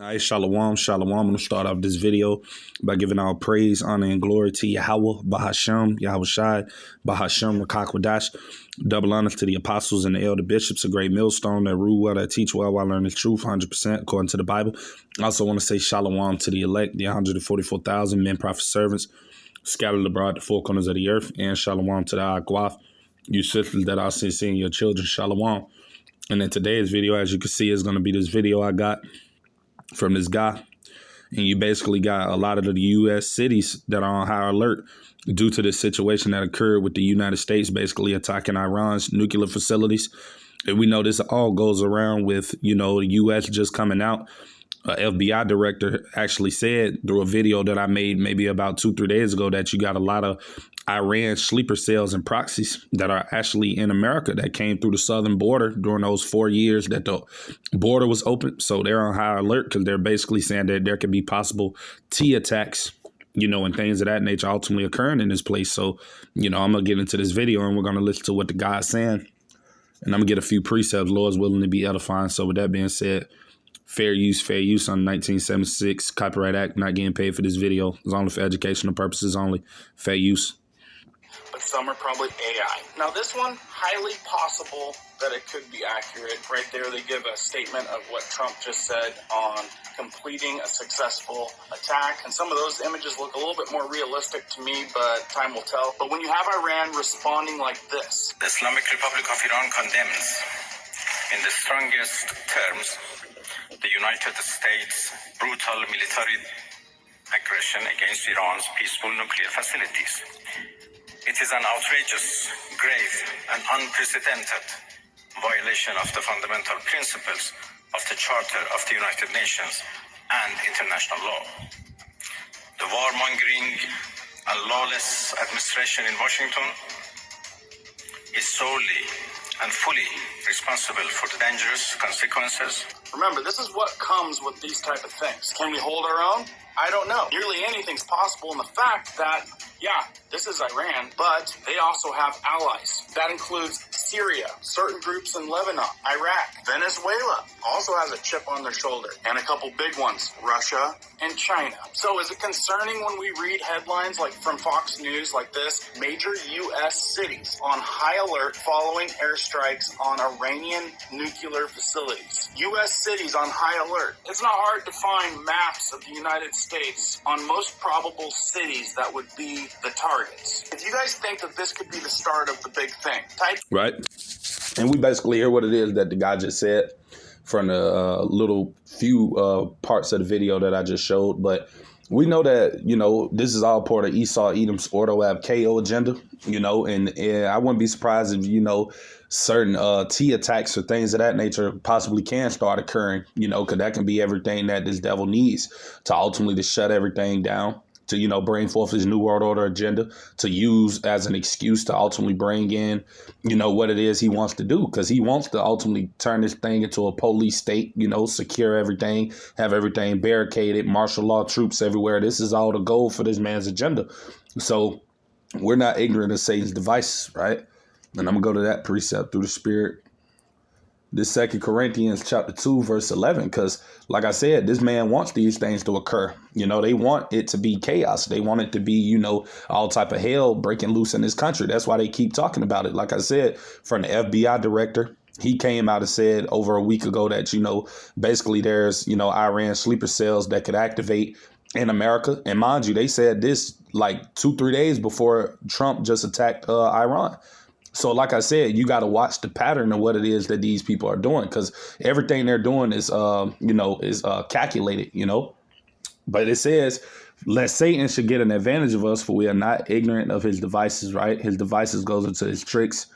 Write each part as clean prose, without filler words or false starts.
All right, shalom, shalom. I'm going to start off this video by giving all praise, honor, and glory to Yahweh, Bahashem, Yahweh Shai, Bahashem, Rakakwadash. Double honor to the apostles and the elder bishops, a great millstone that rule well, that teach well while learning the truth, 100% according to the Bible. I also want to say shalom to the elect, the 144,000 men, prophet servants, scattered abroad the four corners of the earth, and shalom to the Aguaf, you sisters that are seeing your children, shalom. And in today's video, as you can see, is going to be this video I got from this guy, and you basically got a lot of the U.S. cities that are on high alert due to this situation that occurred with the United States basically attacking Iran's nuclear facilities. And we know this all goes around with, the U.S. just coming out. FBI director actually said through a video that I made maybe about 2-3 days ago that you got a lot of Iran sleeper cells and proxies that are actually in America that came through the southern border during those 4 years that the border was open. So they're on high alert because they're basically saying that there could be possible T attacks, and things of that nature ultimately occurring in this place. So, I'm going to get into this video and we're going to listen to what the guy's saying. And I'm going to get a few precepts, Lord's willing, to be edifying. So with that being said, fair use on 1976 Copyright Act, not getting paid for this video. It's only for educational purposes only. Fair use. But some are probably AI. Now this one, highly possible that it could be accurate. Right there they give a statement of what Trump just said on completing a successful attack. And some of those images look a little bit more realistic to me, but time will tell. But when you have Iran responding like this. The Islamic Republic of Iran condemns in the strongest terms the United States' brutal military aggression against Iran's peaceful nuclear facilities. It is an outrageous, grave, and unprecedented violation of the fundamental principles of the Charter of the United Nations and international law. The warmongering and lawless administration in Washington is solely and fully responsible for the dangerous consequences. Remember, this is what comes with these type of things. Can we hold our own? I don't know. Nearly anything's possible in the fact that, this is Iran, but they also have allies. That includes Syria, certain groups in Lebanon, Iraq, Venezuela also has a chip on their shoulder, and a couple big ones, Russia and China. So is it concerning when we read headlines like from Fox News like this? Major U.S. cities on high alert following airstrikes on Iranian nuclear facilities. U.S. cities on high alert. It's not hard to find maps of the United States on most probable cities that would be the targets. If you guys think that this could be the start of the big thing, type. Right. And we basically hear what it is that the guy just said from the little few parts of the video that I just showed. But we know that, this is all part of Esau Edom's Ordo Ab KO agenda, and I wouldn't be surprised if, certain T attacks or things of that nature possibly can start occurring, because that can be everything that this devil needs to ultimately to shut everything down, to, bring forth his New World Order agenda, to use as an excuse to ultimately bring in, what it is he wants to do, because he wants to ultimately turn this thing into a police state, secure everything, have everything barricaded, martial law troops everywhere. This is all the goal for this man's agenda. So we're not ignorant of Satan's devices, right? And I'm going to go to that precept through the Spirit. This 2 Corinthians chapter 2, verse 11, because like I said, this man wants these things to occur. They want it to be chaos. They want it to be, all type of hell breaking loose in this country. That's why they keep talking about it. Like I said, from the FBI director, he came out and said over a week ago that, basically there's, Iran sleeper cells that could activate in America. And mind you, they said this like 2-3 days before Trump just attacked Iran. So like I said, you got to watch the pattern of what it is that these people are doing, because everything they're doing is, calculated, But it says, lest Satan should get an advantage of us, for we are not ignorant of his devices, right? His devices goes into his tricks,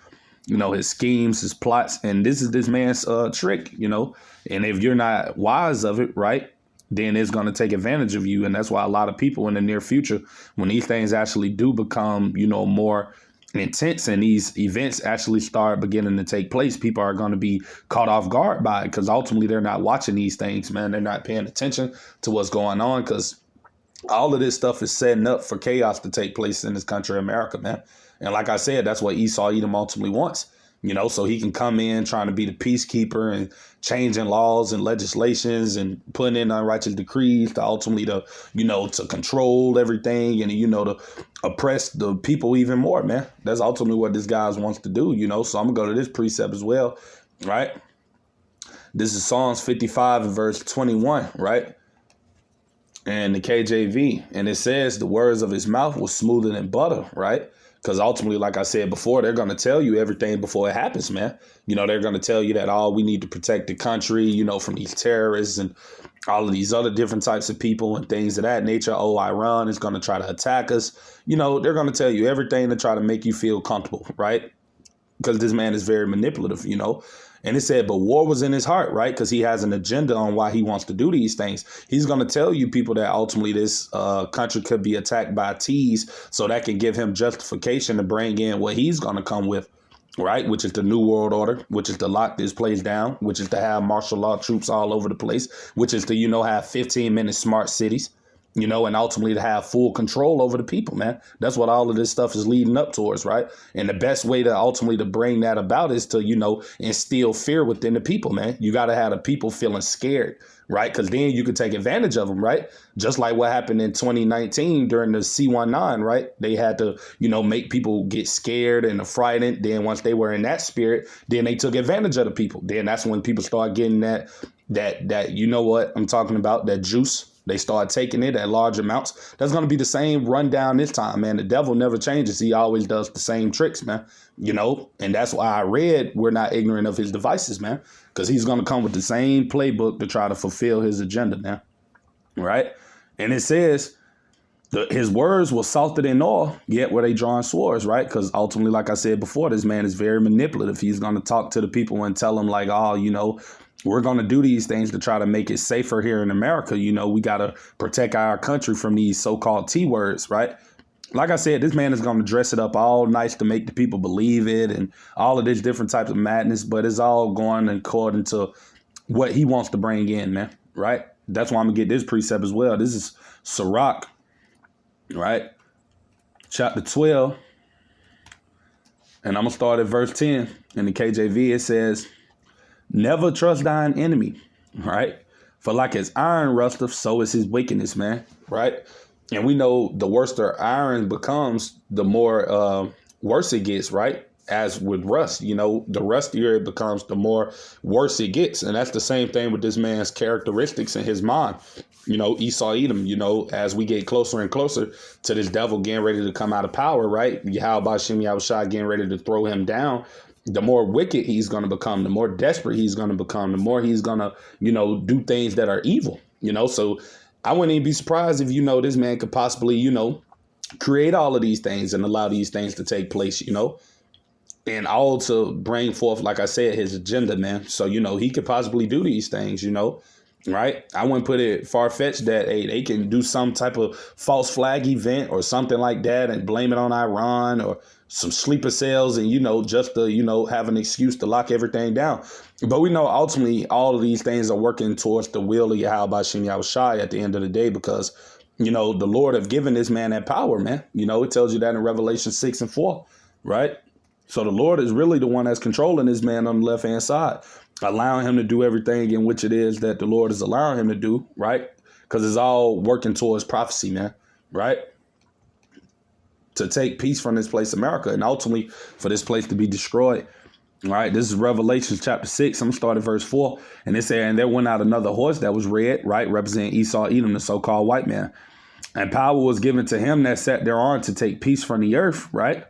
his schemes, his plots. And this is this man's trick, and if you're not wise of it, right, then it's going to take advantage of you. And that's why a lot of people in the near future, when these things actually do become, more intense and these events actually start beginning to take place, people are going to be caught off guard by it, because ultimately they're not watching these things, man. They're not paying attention to what's going on, because all of this stuff is setting up for chaos to take place in this country, America, man. And like I said, that's what Esau Edom ultimately wants. so he can come in trying to be the peacekeeper and changing laws and legislations and putting in unrighteous decrees to ultimately to control everything and, to oppress the people even more, man. That's ultimately what this guy wants to do, So I'm gonna go to this precept as well, right? This is Psalms 55 and verse 21, right? And the KJV, and it says the words of his mouth was smoother than butter, right? Because ultimately, like I said before, they're going to tell you everything before it happens, man. They're going to tell you that, we need to protect the country, from these terrorists and all of these other different types of people and things of that nature. Iran is going to try to attack us. They're going to tell you everything to try to make you feel comfortable, right? Because this man is very manipulative, And it said, but war was in his heart, right? Because he has an agenda on why he wants to do these things. He's going to tell you people that ultimately this country could be attacked by T's, so that can give him justification to bring in what he's going to come with, right? Which is the New World Order, which is to lock this place down, which is to have martial law troops all over the place, which is to, have 15-minute smart cities. And ultimately to have full control over the people, man. That's what all of this stuff is leading up towards, right? And the best way to ultimately to bring that about is to, instill fear within the people, man. You got to have the people feeling scared, right? Because then you could take advantage of them, right? Just like what happened in 2019 during the C-19, right? They had to, make people get scared and frightened. Then once they were in that spirit, then they took advantage of the people. Then that's when people start getting that what I'm talking about, that juice. They start taking it at large amounts. That's going to be the same rundown this time, man. The devil never changes. He always does the same tricks, man. And that's why I read we're not ignorant of his devices, man, because he's going to come with the same playbook to try to fulfill his agenda, man. Right. And it says his words were salted in oil, yet were they drawing swords, right? Because ultimately, like I said before, this man is very manipulative. He's going to talk to the people and tell them like, we're going to do these things to try to make it safer here in America. We got to protect our country from these so-called T words, right? Like I said, this man is going to dress it up all nice to make the people believe it and all of this different types of madness, but it's all going according to what he wants to bring in, man, right? That's why I'm going to get this precept as well. This is Sirach, right? Chapter 12. And I'm going to start at verse 10. In the KJV, it says, never trust thine enemy, right? For like as iron rusteth, so is his wickedness, man, right? And we know the worse the iron becomes, the more worse it gets, right? As with rust, the rustier it becomes, the more worse it gets. And that's the same thing with this man's characteristics in his mind. Esau Edom, as we get closer and closer to this devil getting ready to come out of power, right? Yahweh Shem Yahushua getting ready to throw him down. The more wicked he's going to become, the more desperate he's going to become, the more he's going to, do things that are evil, So I wouldn't even be surprised if, this man could possibly, create all of these things and allow these things to take place, and all to bring forth, like I said, his agenda, man. So, he could possibly do these things, right? I wouldn't put it far-fetched that they can do some type of false flag event or something like that and blame it on Iran or some sleeper cells and, just to, have an excuse to lock everything down. But we know ultimately all of these things are working towards the will of Yahweh Shem Yahushua at the end of the day because, the Lord have given this man that power, man. It tells you that in Revelation 6 and 4, right? So the Lord is really the one that's controlling this man on the left-hand side, allowing him to do everything in which it is that the Lord is allowing him to do, right? Because it's all working towards prophecy, man, right? To take peace from this place, America, and ultimately for this place to be destroyed. All right, this is Revelation chapter 6. I'm going to start at verse 4. And it said, and there went out another horse that was red, right, representing Esau Edom, the so-called white man. And power was given to him that sat thereon to take peace from the earth, right?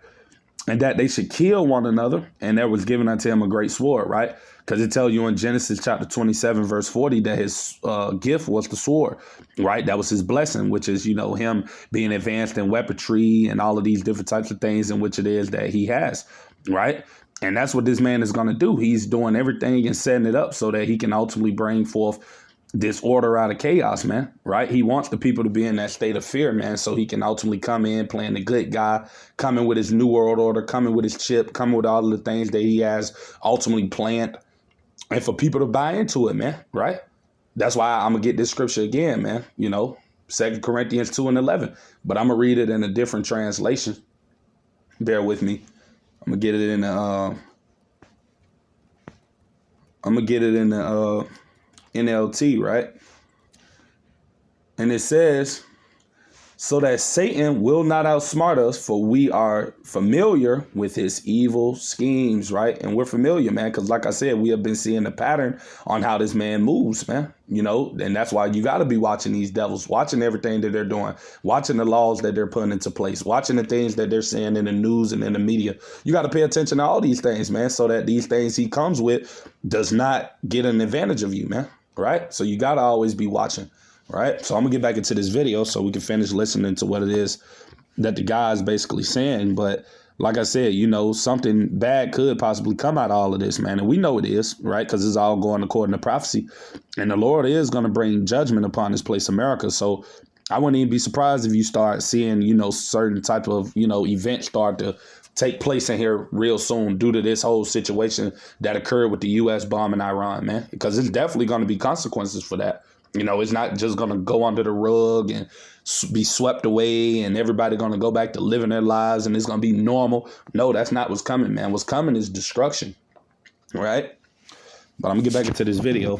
And that they should kill one another. And there was given unto him a great sword, right? Because it tells you in Genesis chapter 27, verse 40, that his gift was the sword, right? That was his blessing, which is, him being advanced in weaponry and all of these different types of things in which it is that he has, right? And that's what this man is going to do. He's doing everything and setting it up so that he can ultimately bring forth this order out of chaos, man, right? He wants the people to be in that state of fear, man, so he can ultimately come in playing the good guy, coming with his New World Order, coming with his chip, coming with all of the things that he has ultimately planned. And for people to buy into it, man, right? That's why I'm going to get this scripture again, man, 2 Corinthians 2 and 11. But I'm going to read it in a different translation. Bear with me. I'm going to get it in I'm going to get it in the NLT, right? And it says, so that Satan will not outsmart us, for we are familiar with his evil schemes, right? And we're familiar, man, because like I said, we have been seeing the pattern on how this man moves, man, you know, and that's why you got to be watching these devils, watching everything that they're doing, watching the laws that they're putting into place, watching the things that they're saying in the news and in the media. You got to pay attention to all these things, man, so that these things he comes with does not get an advantage of you, man, right? So you got to always be watching. Right. So I'm going to get back into this video so we can finish listening to what it is that the guy is basically saying. But like I said, you know, something bad could possibly come out of all of this, man. And we know it is, right, because it's all going according to prophecy. And the Lord is going to bring judgment upon this place, America. So I wouldn't even be surprised if you start seeing, you know, certain type of, you know, events start to take place in here real soon due to this whole situation that occurred with the U.S. bombing Iran, man, because it's definitely going to be consequences for that. You know, it's not just going to go under the rug and be swept away and everybody going to go back to living their lives and it's going to be normal. No, that's not what's coming, man. What's coming is destruction. Right. But I'm going to get back into this video.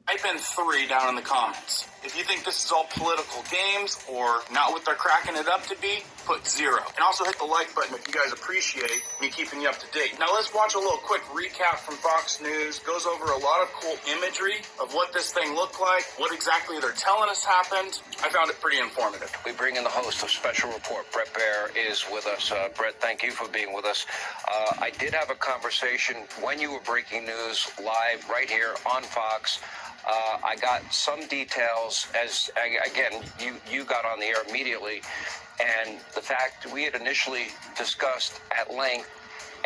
Type in 3 down in the comments. If you think this is all political games or not what they're cracking it up to be, put 0. And also hit the like button if you guys appreciate me keeping you up to date. Now let's watch a little quick recap from Fox News. Goes over a lot of cool imagery of what this thing looked like, what exactly they're telling us happened. I found it pretty informative. We bring in the host of Special Report. Brett Baer is with us. Brett, thank you for being with us. I did have a conversation when you were breaking news live right here on Fox. I got some details as, again, you got on the air immediately, and the fact we had initially discussed at length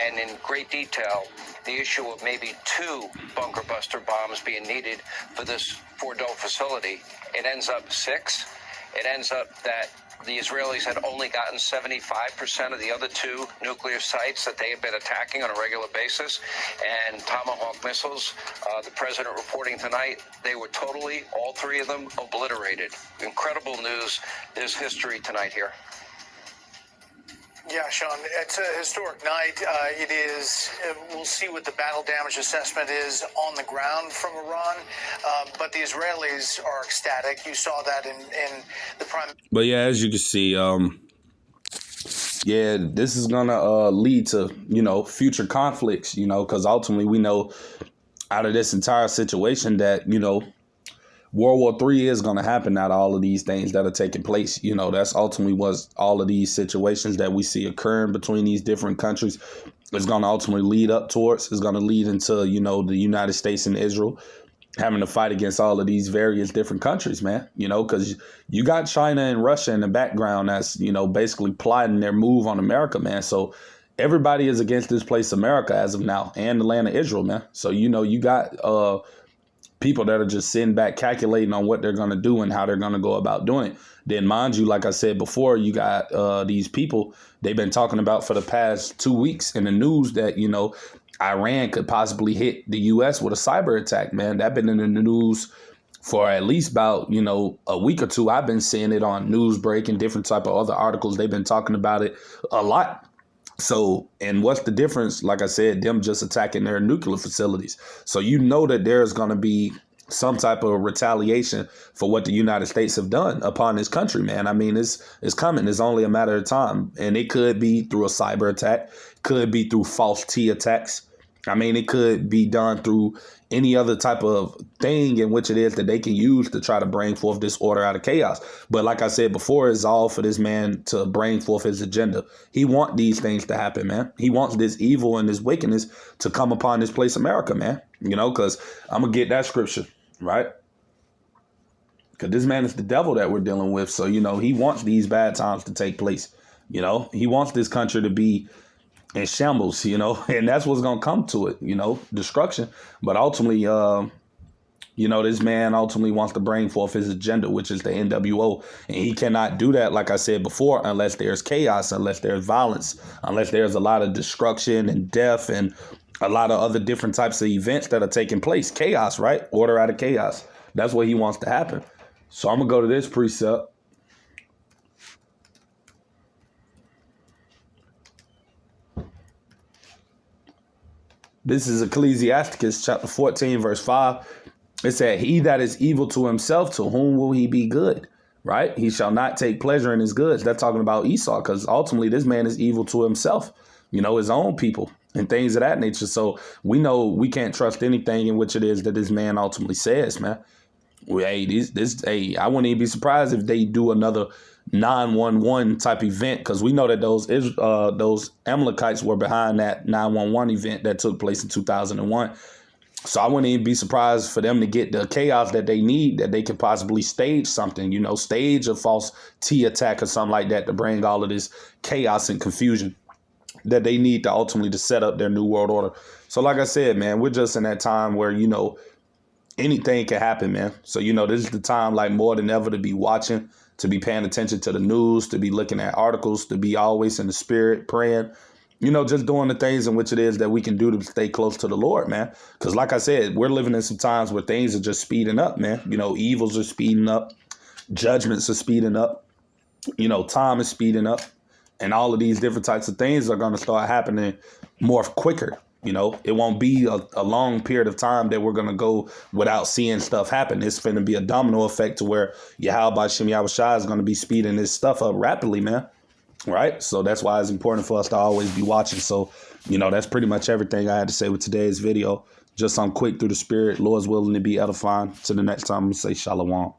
and in great detail the issue of maybe 2 bunker buster bombs being needed for this Fordo facility. It ends up 6. It ends up that the Israelis had only gotten 75% of the other 2 nuclear sites that they had been attacking on a regular basis. And Tomahawk missiles, the president reporting tonight, they were totally, all 3 of them, obliterated. Incredible news. There's history tonight here. Yeah, Sean, it's a historic night. It is. We'll see what the battle damage assessment is on the ground from Iran, but the Israelis are ecstatic. You saw that in the prime. But yeah, as you can see, yeah, this is gonna lead to, you know, future conflicts, you know, because ultimately we know out of this entire situation that, you know, World War III is going to happen out of all of these things that are taking place. You know, that's ultimately what all of these situations that we see occurring between these different countries is going to ultimately lead up towards. It's going to lead into, you know, the United States and Israel having to fight against all of these various different countries, man, you know, because you got China and Russia in the background that's, you know, basically plotting their move on America, man. So everybody is against this place, America, as of now, and the land of Israel, man. So, you know, you got people that are just sitting back calculating on what they're going to do and how they're going to go about doing it. Then, mind you, like I said before, you got these people, they've been talking about for the past 2 weeks in the news that, you know, Iran could possibly hit the U.S. with a cyber attack, man. That's been in the news for at least about, you know, a week or 2. I've been seeing it on Newsbreak and different type of other articles. They've been talking about it a lot. So, and what's the difference? Like I said, them just attacking their nuclear facilities. So, you know that there's going to be some type of retaliation for what the United States have done upon this country, man. I mean, it's coming. It's only a matter of time. And it could be through a cyber attack, could be through false T attacks. I mean, it could be done through any other type of thing in which it is that they can use to try to bring forth this order out of chaos. But like I said before, it's all for this man to bring forth his agenda. He wants these things to happen, man. He wants this evil and this wickedness to come upon this place, America, man. You know, because I'm going to get that scripture, right? Because this man is the devil that we're dealing with. So, you know, he wants these bad times to take place. You know, he wants this country to be in shambles, you know, and that's what's going to come to it, you know, destruction. But ultimately, you know, this man ultimately wants to bring forth his agenda, which is the NWO. And he cannot do that, like I said before, unless there's chaos, unless there's violence, unless there's a lot of destruction and death and a lot of other different types of events that are taking place. Chaos, right? Order out of chaos. That's what he wants to happen. So I'm going to go to this precept. This is Ecclesiasticus chapter 14, verse 5. It said, he that is evil to himself, to whom will he be good? Right? He shall not take pleasure in his goods. That's talking about Esau, because ultimately this man is evil to himself, his own people and things of that nature. So we know we can't trust anything in which it is that this man ultimately says, man. I wouldn't even be surprised if they do another 911 type event, because we know that those Amalekites were behind that 911 event that took place in 2001. So I wouldn't even be surprised for them to get the chaos that they need, that they could possibly stage something, stage a false T attack or something like that to bring all of this chaos and confusion that they need to ultimately to set up their new world order. So like I said, man, we're just in that time where, anything can happen, man. So, this is the time like more than ever to be watching, to be paying attention to the news, to be looking at articles, to be always in the spirit, praying, just doing the things in which it is that we can do to stay close to the Lord, man. Because like I said, we're living in some times where things are just speeding up, man. Evils are speeding up. Judgments are speeding up. Time is speeding up. And all of these different types of things are going to start happening more quicker. It won't be a long period of time that we're going to go without seeing stuff happen. It's going to be a domino effect to where Yahweh Shem Yahushua is going to be speeding this stuff up rapidly, man. Right. So that's why it's important for us to always be watching. So, that's pretty much everything I had to say with today's video. Just some quick through the spirit. Lord's willing to be edifying. Till the next time, I'm going to say shalom.